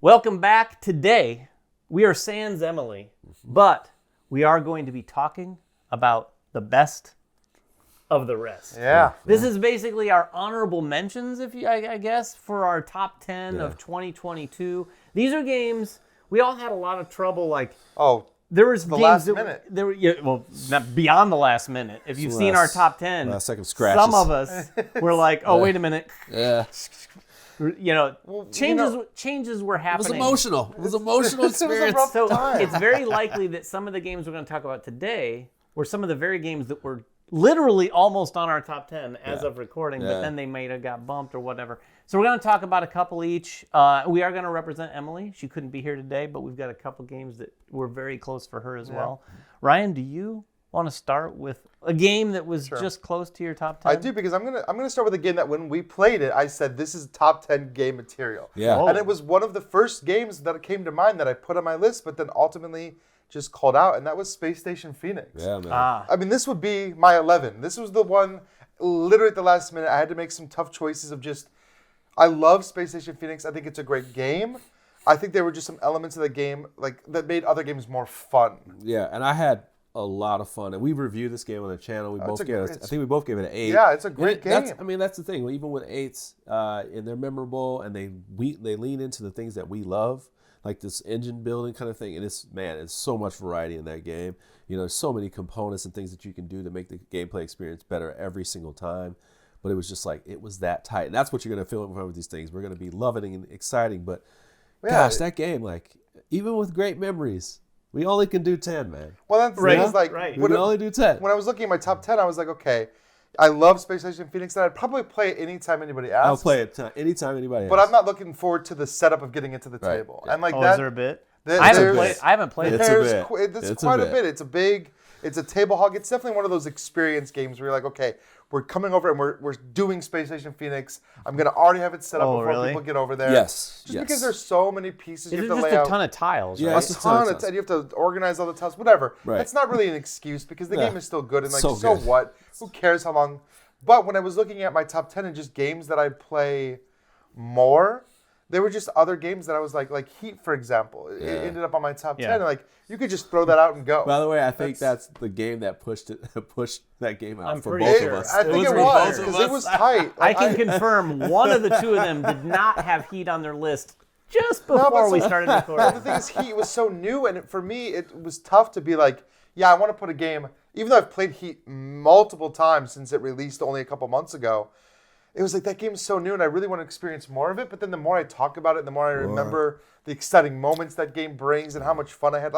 Welcome back. Today, we are sans Emily, but we are going to be talking about the best of the rest. Yeah. This is basically our honorable mentions, I guess, for our top 10 of 2022. These are games we all had a lot of trouble. There was the games last that minute. Not beyond the last minute. If you've seen our top 10, last second scratches. some of us were like, "Oh, wait a minute." Yeah. Changes were It was happening. emotional. It was an emotional experience. rough So time. it's very likely that some of the games we're going to talk about today were some of the very games that were literally almost on our top 10 as of recording, but then they might have got bumped or whatever. So we're going to talk about a couple each. We are going to represent Emily. She couldn't be here today, but we've got a couple games that were very close for her as well. Ryan, do you want to start with a game that was just close to your top 10? I do, because I'm gonna start with a game that when we played it, I said this is top 10 game material. Yeah. Oh. And it was one of the first games that came to mind that I put on my list, but then ultimately just called out, and that was Space Station Phoenix. Yeah, man. I mean, this would be my 11. This was the one, literally at the last minute, I had to make some tough choices of just, I love Space Station Phoenix. I think it's a great game. I think there were just some elements of the game that made other games more fun. Yeah, and I had a lot of fun, and we reviewed this game on the channel. I think we both gave it an 8. Yeah, it's a great game. That's the thing. Even with 8s, and they're memorable, and they lean into the things that we love, like this engine building kind of thing. And it's so much variety in that game. There's so many components and things that you can do to make the gameplay experience better every single time. But it was just it was that tight. And that's what you're going to feel with these things. We're going to be loving and exciting, but gosh, that game, even with great memories, we only can do 10, man. Well, that's Right. We can only do 10. When I was looking at my top 10, I was like, okay, I love Space Station Phoenix, and I'd probably play it anytime anybody asks. I'll play it anytime anybody asks. But I'm not looking forward to the setup of getting into the table. Yeah. And Is there a bit? I haven't played it. It's quite a bit. It's a table hog. It's definitely one of those experience games where you're like, okay, we're coming over and we're doing Space Station Phoenix. I'm going to already have it set up before people get over there. Yes. Just because there's so many pieces you It's have to just lay a out. ton of tiles, Yeah, right? it's A ton of, and you have to organize all the tiles, whatever. Right. That's not really an excuse because the game is still good and So so good. what? Who cares how long? But when I was looking at my top 10 and just games that I play more, there were just other games that I was like Heat, for example. It ended up on my top 10. And you could just throw that out and go. By the way, I think that's the game that pushed that game out I'm for pretty both sure. of us. I think it for was both of because it us. was tight. I can confirm one of the two of them did not have Heat on their list just before we started But the recording. thing is, Heat was so new, and for me, it was tough to be like, yeah, I want to put a game, even though I've played Heat multiple times since it released only a couple months ago, it was like that game is so new, and I really want to experience more of it, but then the more I talk about it, the more I remember the exciting moments that game brings and how much fun I had.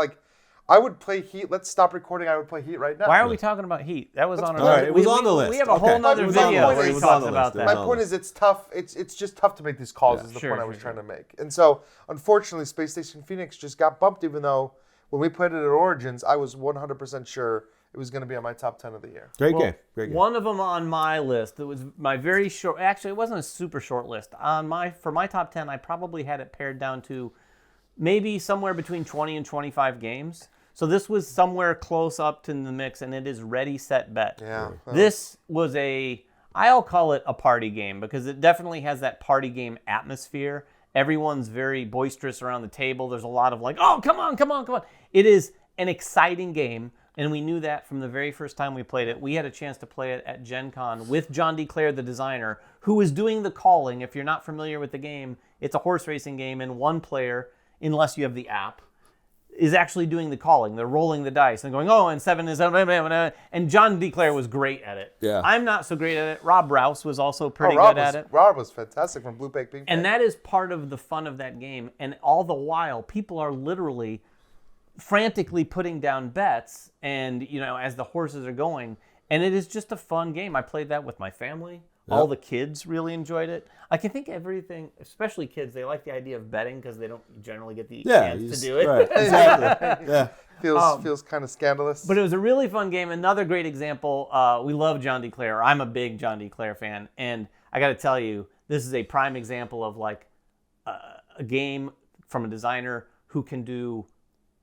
I would play Heat. Let's stop recording. I would play Heat right now. Why are we talking about Heat? That was on our All right, list. it was on the list. We have a whole Okay. nother It was on the video list. where It he was talks on the about list. that. My point is, it's tough. It's just tough to make these calls. Is the point I was trying to make. And so, unfortunately, Space Station Phoenix just got bumped. Even though when we played it at Origins, I was 100% sure it was going to be on my top 10 of the year. Great game. One of them on my list that was my very short. Actually, it wasn't a super short list. For my top 10, I probably had it pared down to maybe somewhere between 20 and 25 games. So this was somewhere close up to the mix, and it is Ready, Set, Bet. Yeah. This was I'll call it a party game because it definitely has that party game atmosphere. Everyone's very boisterous around the table. There's a lot of oh, come on. It is an exciting game, and we knew that from the very first time we played it. We had a chance to play it at Gen Con with John DeClaire, the designer, who was doing the calling. If you're not familiar with the game, it's a horse racing game, and one player, unless you have the app, is actually doing the calling. They're rolling the dice and going, and 7 is... And John DeClaire was great at it. Yeah. I'm not so great at it. Rob Rouse was also pretty good at it. Rob was fantastic from Blue Bake Ping. And that is part of the fun of that game. And all the while, people are literally frantically putting down bets and, as the horses are going. And it is just a fun game. I played that with my family. Yep. All the kids really enjoyed it. I can think everything, especially kids, they like the idea of betting because they don't generally get the chance to do it. Right, exactly. Yeah. Feels kind of scandalous. But it was a really fun game. Another great example, we love John DeClaire. I'm a big John DeClaire fan. And I got to tell you, this is a prime example of a game from a designer who can do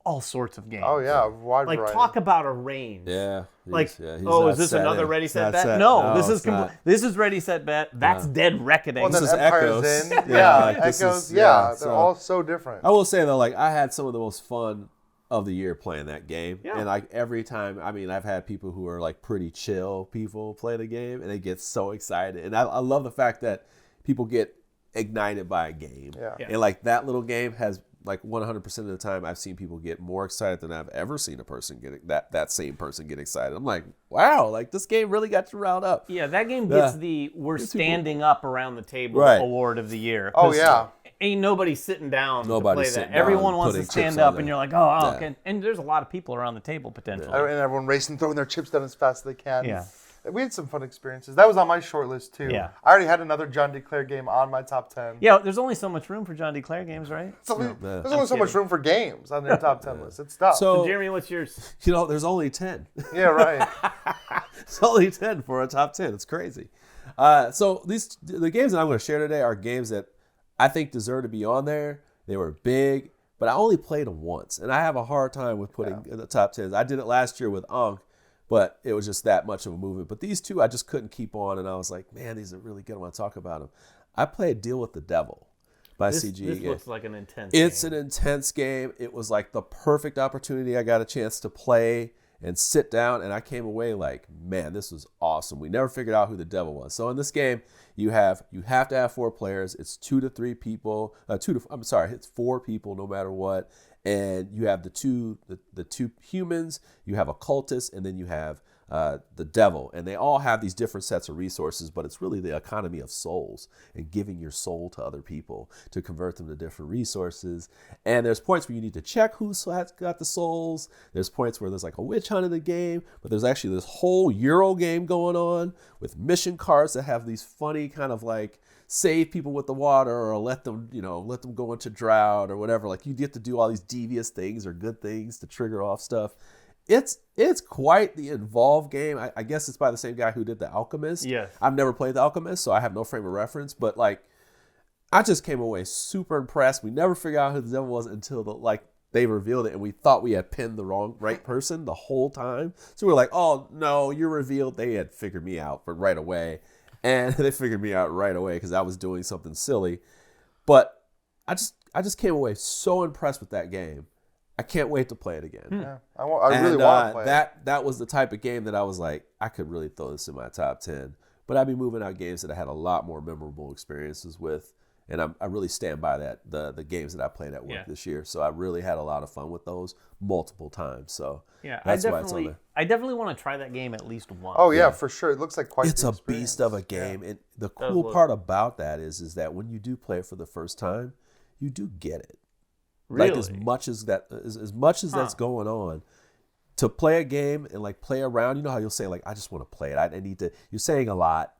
all sorts of games. Oh yeah, wide Like variety. talk about a range. Yeah. Like, he's is not this set another in. Ready It's Set not Bet? set. No, this is it's not. this is Ready Set Bet. That's Dead Reckoning. Well, This then is Empire's Echoes. in. Yeah, Yeah, like, this Echoes. is- Yeah, yeah, they're so- all so different. I will say though, like I had some of the most fun of the year playing that game, Yeah. and like every time, I mean, I've had people who are like pretty chill people play the game, and they get so excited, and I love the fact that people get ignited by a game, Yeah. and like that little game has like 100% of the time I've seen people get more excited than I've ever seen a person get that same person get excited. I'm like, wow, like this game really got you riled up. Yeah, that game gets Yeah. the we're people- standing up around the table Right. award of the year. Oh 'Cause yeah. Ain't nobody sitting down Nobody's to play sitting that. Everyone down, wants to putting stand chips on up, and there. you're like, Yeah. okay. And there's a lot of people around the table potentially. And everyone racing, throwing their chips down as fast as they can. Yeah. We had some fun experiences. That was on my short list too. Yeah. I already had another John DeClaire game on my top 10. Yeah, there's only so much room for John DeClaire games, right? There's only so much room for games on their top 10 list. It's tough. So, Jeremy, what's yours? you know, there's only 10. yeah, right. It's only 10 for a top 10. It's crazy. So the games that I'm going to share today are games that I think deserve to be on there. They were big, but I only played them once, and I have a hard time with putting in the top 10s. I did it last year with Ankh, but it was just that much of a movement. But these two I just couldn't keep on, and I was like, man, these are really good. I want to talk about them. I played Deal with the Devil by This CGE. looks like an intense It's game. an intense game. It was like the perfect opportunity. I got a chance to play and sit down, and I came away like, man, this was awesome. We never figured out who the devil was. So in this game, you have to have 4 players. It's 2 to 3 people. It's 4 people no matter what. And you have the two humans. You have a cultist, and then you have the devil, and they all have these different sets of resources, but it's really the economy of souls and giving your soul to other people to convert them to different resources. And there's points where you need to check who's got the souls. There's points where there's like a witch hunt in the game, but there's actually this whole Euro game going on with mission cards that have these funny kind of like save people with the water or let them go into drought or whatever. Like you get to do all these devious things or good things to trigger off stuff. It's quite the involved game. I guess it's by the same guy who did The Alchemist. Yes. I've never played The Alchemist, so I have no frame of reference. But like, I just came away super impressed. We never figured out who the devil was until they revealed it, and we thought we had pinned the right person the whole time. So we were like, oh no, you're revealed. They had figured me out, but right away, and they figured me out right away because I was doing something silly. But I just came away so impressed with that game. I can't wait to play it again. Yeah. I really want to play it. That was the type of game that I was like, I could really throw this in my top 10. But I'd be moving out games that I had a lot more memorable experiences with. And I really stand by that, the games that I played at work this year. So I really had a lot of fun with those multiple times. So Yeah, that's why it's on there. I definitely want to try that game at least once. Oh yeah, for sure. It looks like quite It's the a experience. beast of a game. And the Does cool look- part about that is that when you do play it for the first time, you do get it. Really? Like as much as that's going on, to play a game and like play around, you know how you'll say like, I just want to play it. I need to. You're saying a lot.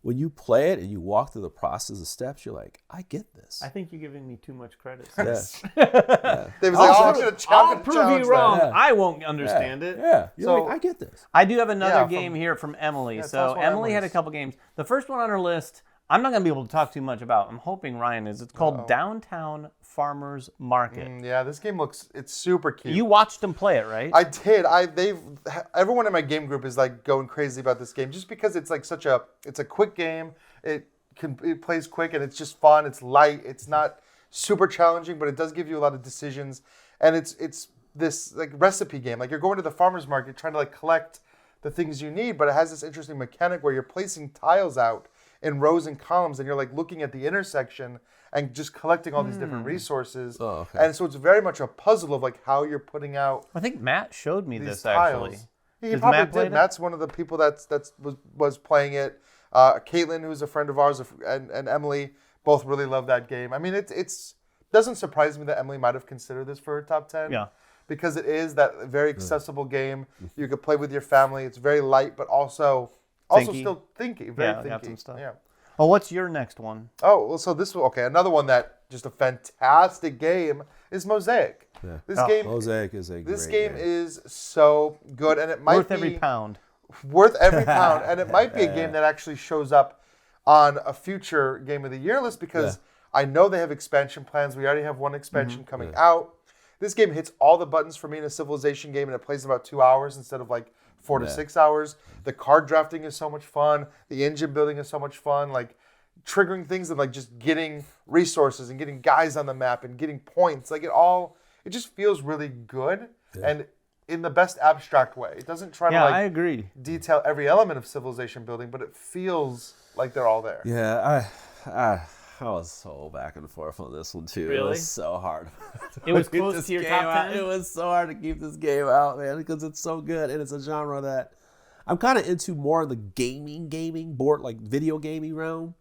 When you play it and you walk through the process of steps, you're like, I get this. I think you're giving me too much credit. Yeah. They was like, oh, I'm gonna I'll challenge prove you wrong. that. I won't understand it. Yeah. You're So- like, I get this. I do have another Yeah, game here from Emily. tell us So what Emily had a Emily's- couple games. The first one on her list, I'm not going to be able to talk too much about. I'm hoping Ryan is. It's called Downtown Farmers Market. Yeah, this game it's super cute. You watched them play it, right? I did. Everyone in my game group is like going crazy about this game just because it's like it's a quick game. It plays quick and it's just fun. It's light. It's not super challenging, but it does give you a lot of decisions. And it's this like recipe game. Like you're going to the farmer's market trying to like collect the things you need, but it has this interesting mechanic where you're placing tiles out in rows and columns, and you're like looking at the intersection and just collecting all these different resources. Oh, okay. And so it's very much a puzzle of like how you're putting out I think Matt showed me these this tiles. actually. He Does probably Matt play did. it? Matt's one of the people that was playing it. Caitlin, who's a friend of ours, and Emily both really love that game. I mean, it's doesn't surprise me that Emily might have considered this for her top 10. Yeah. Because it is that very accessible game. You could play with your family. It's very light, but also Thinky. still thinky. Very Yeah, thinky. got some stuff. Yeah. Oh, what's your next one? Oh, well, so this okay. Another one that just a fantastic game is Mosaic. Yeah. This Oh, game, Mosaic is a this great game is so good, and it might Worth be every pound. worth every pound, and it might be a game that actually shows up on a future Game of the Year list because I know they have expansion plans. We already have one expansion coming out. this game hits all the buttons for me in a Civilization game, and it plays in about 2 hours instead of like 4 to 6 hours. The card drafting is so much fun. The engine building is so much fun. Like triggering things and like just getting resources and getting guys on the map and getting points. Like it just feels really good and in the best abstract way. It doesn't try to I agree. detail every element of Civilization building, but it feels like they're all there. Yeah, I was so back and forth on this one too. Really? It was so hard. It was close to your top 10? It was so hard to keep this game out, man, because it's so good and it's a genre that I'm kind of into more of the gaming board, like video gaming realm,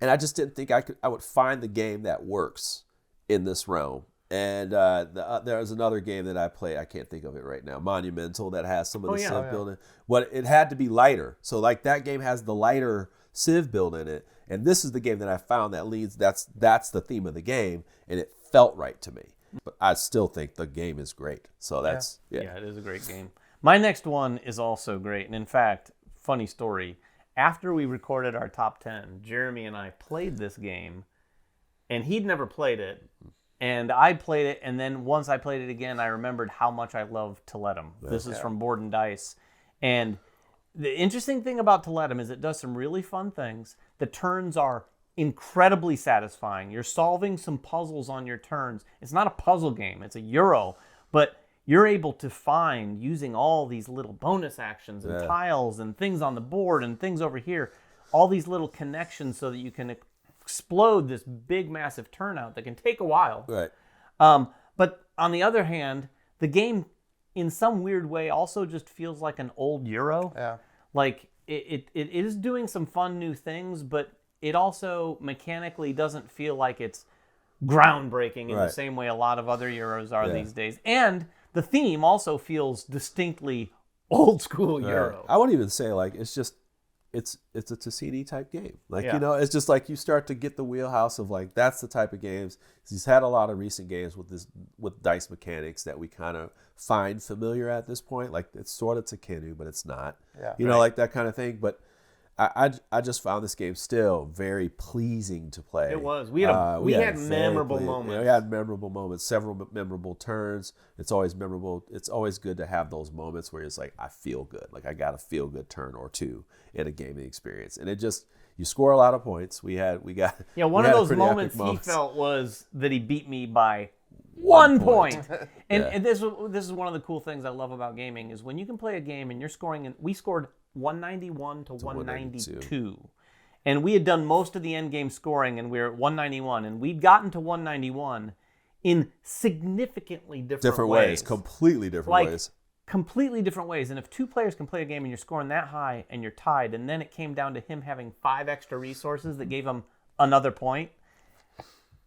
and I just didn't think I would find the game that works in this realm. And there's another game that I played. I can't think of it right now. Monumental, that has some of the Civ building. But it had to be lighter. So like that game has the lighter Civ build in it. And this is the game that I found that leads. That's the theme of the game, and it felt right to me. But I still think the game is great. So that's Yeah, it is a great game. My next one is also great. And in fact, funny story. After we recorded our top 10, Jeremy and I played this game, and he'd never played it. And I played it, and then once I played it again, I remembered how much I love Toletum. This is from Board and Dice. And the interesting thing about Toletum is it does some really fun things. The turns are incredibly satisfying. You're solving some puzzles on your turns. It's not a puzzle game. It's a Euro. But you're able to find, using all these little bonus actions and tiles and things on the board and things over here, all these little connections so that you can explode this big, massive turnout that can take a while. right. But on the other hand, the game, in some weird way, also just feels like an old Euro. Yeah. Like, it is doing some fun new things, but it also mechanically doesn't feel like it's groundbreaking in the same way a lot of other Euros are these days. And the theme also feels distinctly old school Euro. I wouldn't even say like it's a Ticini type game. Like, Yeah. It's just like you start to get the wheelhouse of like, that's the type of games. He's had a lot of recent games with dice mechanics that we kind of find familiar at this point. Like it's sort of Tekkenu, but it's not, like that kind of thing. But I just found this game still very pleasing to play. It was. We had memorable moments. We had memorable moments, several memorable turns. It's always memorable. It's always good to have those moments where it's like, I feel good. Like I got a feel good turn or two in a gaming experience. And it just, you score a lot of points. One of those moments he felt was that he beat me by 1 point. And this is one of the cool things I love about gaming is when you can play a game and you're scoring, and we scored 191 to 192. And we had done most of the end game scoring and we were at 191, and we'd gotten to 191 in significantly different ways. Completely different ways. Completely different ways. And if two players can play a game and you're scoring that high and you're tied, and then it came down to him having 5 extra resources that gave him another point,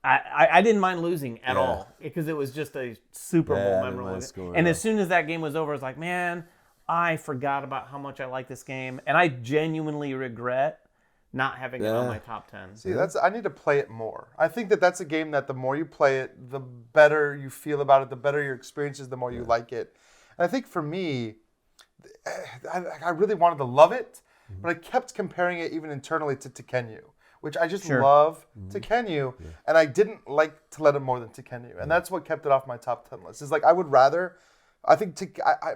I didn't mind losing at all because it was just a Super Bowl memorable. And as soon as that game was over, I was like, man, I forgot about how much I like this game, and I genuinely regret not having it on my top 10. See, I need to play it more. I think that's a game that the more you play it, the better you feel about it, the better your experience is, the more you like it. And I think for me, I really wanted to love it, but I kept comparing it even internally to Tekkenu, which I just love Tekkenu, and I didn't like Toletum more than Tekkenu, and that's what kept it off my top 10 list. It's like I would rather. I think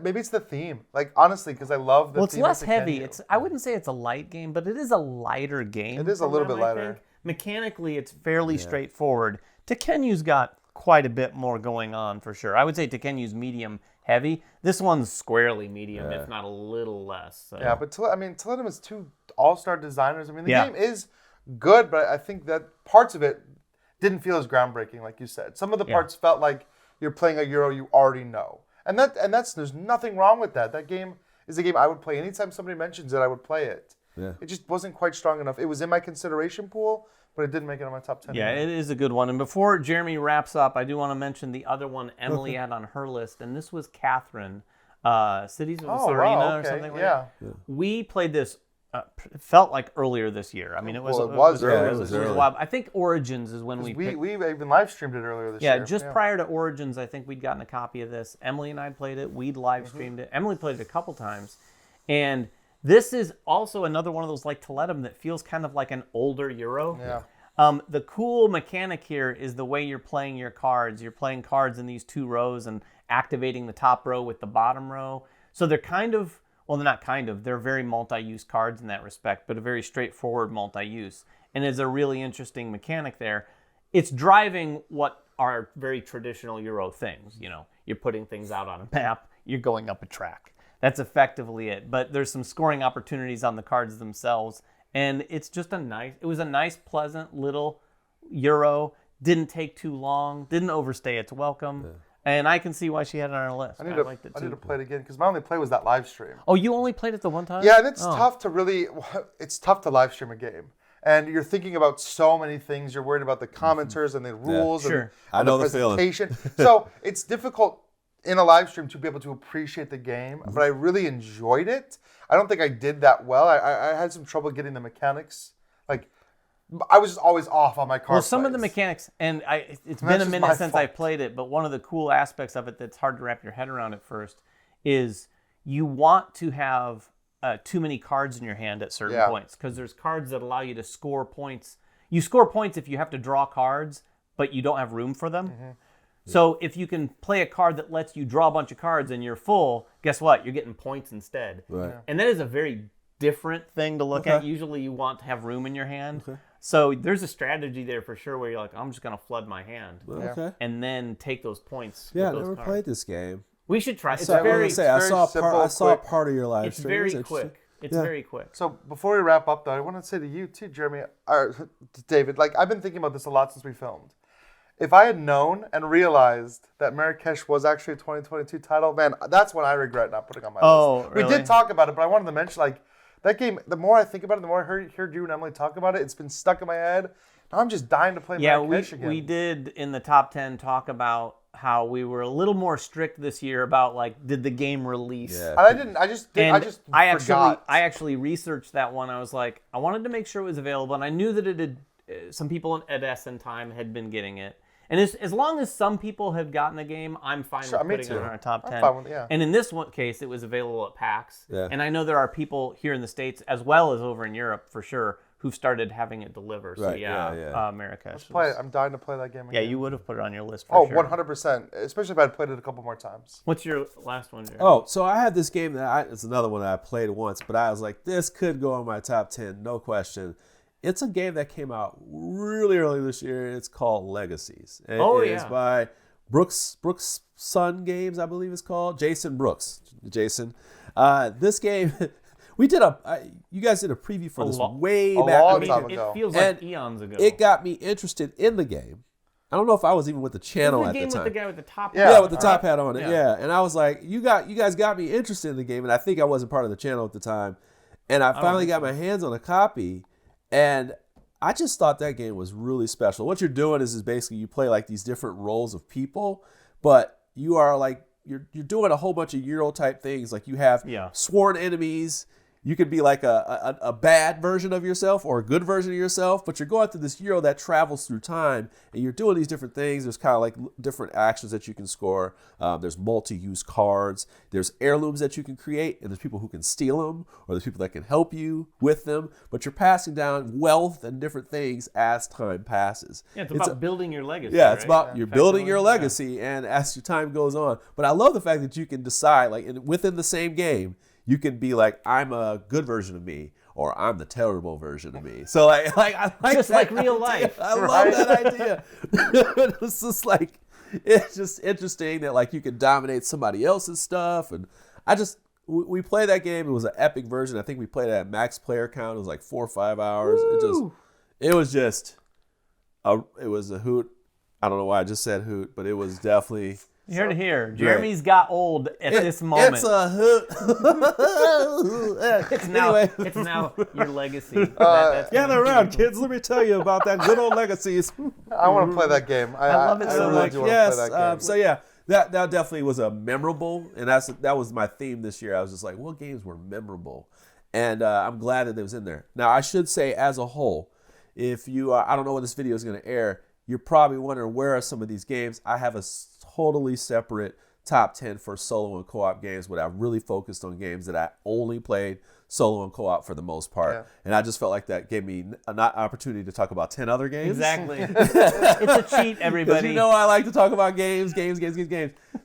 maybe it's the theme. Like honestly, because I love the theme. Well, it's less heavy. I wouldn't say it's a light game, but it is a lighter game. It is a little bit lighter. Mechanically, it's fairly straightforward. Tekkenu's got quite a bit more going on for sure. I would say Tekkenu's medium heavy. This one's squarely medium, if not a little less. So. Yeah, but Toletum is 2 all-star designers. I mean, the game is good, but I think that parts of it didn't feel as groundbreaking, like you said. Some of the parts felt like you're playing a Euro you already know. And there's nothing wrong with that. That game is a game I would play. Anytime somebody mentions it, I would play it. Yeah. It just wasn't quite strong enough. It was in my consideration pool, but it didn't make it on my top 10. Yeah, it is a good one. And before Jeremy wraps up, I do want to mention the other one Emily had on her list, and this was Catherine, Cities of Serena or something like that. We played this. It felt like earlier this year. I mean, it was earlier. It was a while. I think Origins is when we even live streamed it earlier this year. Yeah, just prior to Origins, I think we'd gotten a copy of this. Emily and I played it. We'd live streamed it. Emily played it a couple times, and this is also another one of those like Toletum that feels kind of like an older Euro. The cool mechanic here is the way you're playing your cards. You're playing cards in these 2 rows and activating the top row with the bottom row. So they're kind of, well, they're not kind of, they're very multi-use cards in that respect, but a very straightforward multi-use. And it's a really interesting mechanic there. It's driving what are very traditional Euro things. You know, you're putting things out on a map, you're going up a track. That's effectively it. But there's some scoring opportunities on the cards themselves. And it's just it was a nice, pleasant little Euro. Didn't take too long, didn't overstay its welcome. Yeah. And I can see why she had it on her list. I liked it too. I need to play it again because my only play was that live stream. Oh, you only played it the one time? Yeah, and it's tough to live stream a game. And you're thinking about so many things. You're worried about the commenters and the rules and the presentation. So it's difficult in a live stream to be able to appreciate the game. But I really enjoyed it. I don't think I did that well. I had some trouble getting the mechanics. Like, I was just always off on my card. Well, some of the mechanics, and it's been a minute since I played it, but one of the cool aspects of it that's hard to wrap your head around at first is you want to have too many cards in your hand at certain points, because there's cards that allow you to score points. You score points if you have to draw cards, but you don't have room for them. Mm-hmm. So if you can play a card that lets you draw a bunch of cards and you're full, guess what? You're getting points instead. Right. And that is a very different thing to look at. Usually you want to have room in your hand. Okay. So there's a strategy there for sure where you're like, I'm just going to flood my hand. Okay. And then take those points. Yeah, I've never played this game. We should try. I saw part of your live stream. It's very quick. It's very quick. So before we wrap up, though, I want to say to you too, Jeremy, or David, like I've been thinking about this a lot since we filmed. If I had known and realized that Marrakesh was actually a 2022 title, man, that's what I regret not putting on my list. Really? We did talk about it, but I wanted to mention, like, that game, the more I think about it, the more I heard you and Emily talk about it, it's been stuck in my head. Now I'm just dying to play Marrakesh again. We did, in the top 10, talk about how we were a little more strict this year about, like, did the game release? Yeah. I actually researched that one. I was like, I wanted to make sure it was available, and I knew that it had, some people at SN Time had been getting it. And as long as some people have gotten the game, I'm fine with putting it in our top 10. I'm fine with it, yeah. And in this one case, it was available at PAX. Yeah. And I know there are people here in the States, as well as over in Europe, for sure, who've started having it deliver. So, Marrakesh. Let's play it. I'm dying to play that game again. Yeah, you would have put it on your list for sure. 100%. Especially if I had played it a couple more times. What's your last one, Jeremy? Oh, so I had this game it's another one that I played once, but I was like, this could go on my top 10, no question. It's a game that came out really early this year. It's called Legacies. It's by Brooks Sun Games, I believe it's called. Jason Brooks. This game, you guys did a preview for this way back. A long time ago. It feels like eons ago. It got me interested in the game. I don't know if I was even with the channel at the time. With the guy with the top hat. Yeah, with the top hat on it. Yeah. And I was like, you guys got me interested in the game, and I think I wasn't part of the channel at the time. And I finally got my hands on a copy. And I just thought that game was really special. What you're doing is basically you play like these different roles of people, but you are like you're doing a whole bunch of Euro type things. Like you have sworn enemies. You could be like a bad version of yourself or a good version of yourself, but you're going through this Euro that travels through time, and you're doing these different things. There's kind of like different actions that you can score. There's multi-use cards. There's heirlooms that you can create, and there's people who can steal them, or there's people that can help you with them. But you're passing down wealth and different things as time passes. Yeah, it's about building your legacy. Yeah, it's about you're building your legacy, and as your time goes on. But I love the fact that you can decide, like within the same game, you can be like, I'm a good version of me, or I'm the terrible version of me. So I like just like real life. I love that idea. It's just like, it's just interesting that like you can dominate somebody else's stuff. And we played that game. It was an epic version. I think we played it at max player count. It was like 4 or 5 hours. Woo! It was a hoot. I don't know why I just said hoot, but it was definitely. Here to here. Jeremy's got old at this moment. It's a hoot. It's now your legacy. Gather around, kids. Let me tell you about that good old Legacies. I want to play that game. I love it so much. Yes. That definitely was a memorable, and that was my theme this year. I was just like, what games were memorable? And I'm glad that it was in there. Now, I should say, as a whole, if you, I don't know when this video is going to air, you're probably wondering where are some of these games. I have a totally separate top 10 for solo and co-op games, but I really focused on games that I only played solo and co-op for the most part. Yeah. And I just felt like that gave me an opportunity to talk about 10 other games. Exactly. It's a cheat, everybody. You know I like to talk about games.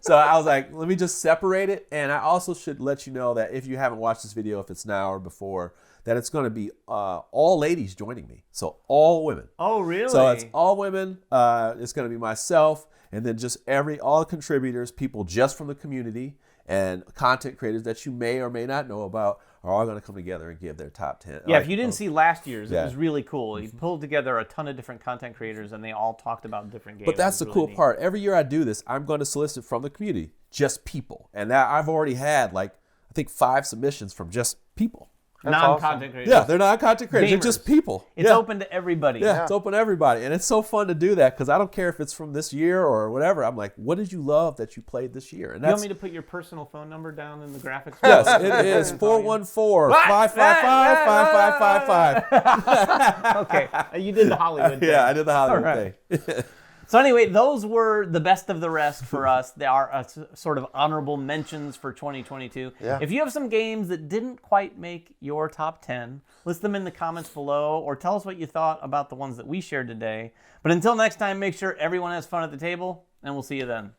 So I was like, let me just separate it. And I also should let you know that if you haven't watched this video, if it's now or before, that it's going to be all ladies joining me. So all women. Oh, really? So it's all women. It's going to be myself, and then just all the contributors, people just from the community, and content creators that you may or may not know about are all going to come together and give their top 10. Yeah, if you didn't see last year's, Yeah. it was really cool. He pulled together a ton of different content creators, and they all talked about different games. But that's the It was cool really neat. part. Every year I do this, I'm going to solicit from the community, just people. And that I've already had, I think 5 submissions from just people. Non-content creators. Yeah, they're not content creators. They're just Gamers. people. It's Yeah. open to everybody. Yeah, it's open to everybody. And it's so fun to do that because I don't care if it's from this year or whatever. I'm like, what did you love that you played this year? And You want that's me to put your personal phone number down in the graphics? yes, it is 414-555-5555. Okay, you did the Hollywood thing. Yeah, I did the Hollywood All right. thing. So anyway, those were the best of the rest for us. They are sort of honorable mentions for 2022. Yeah. If you have some games that didn't quite make your top 10, list them in the comments below or tell us what you thought about the ones that we shared today. But until next time, make sure everyone has fun at the table, and we'll see you then.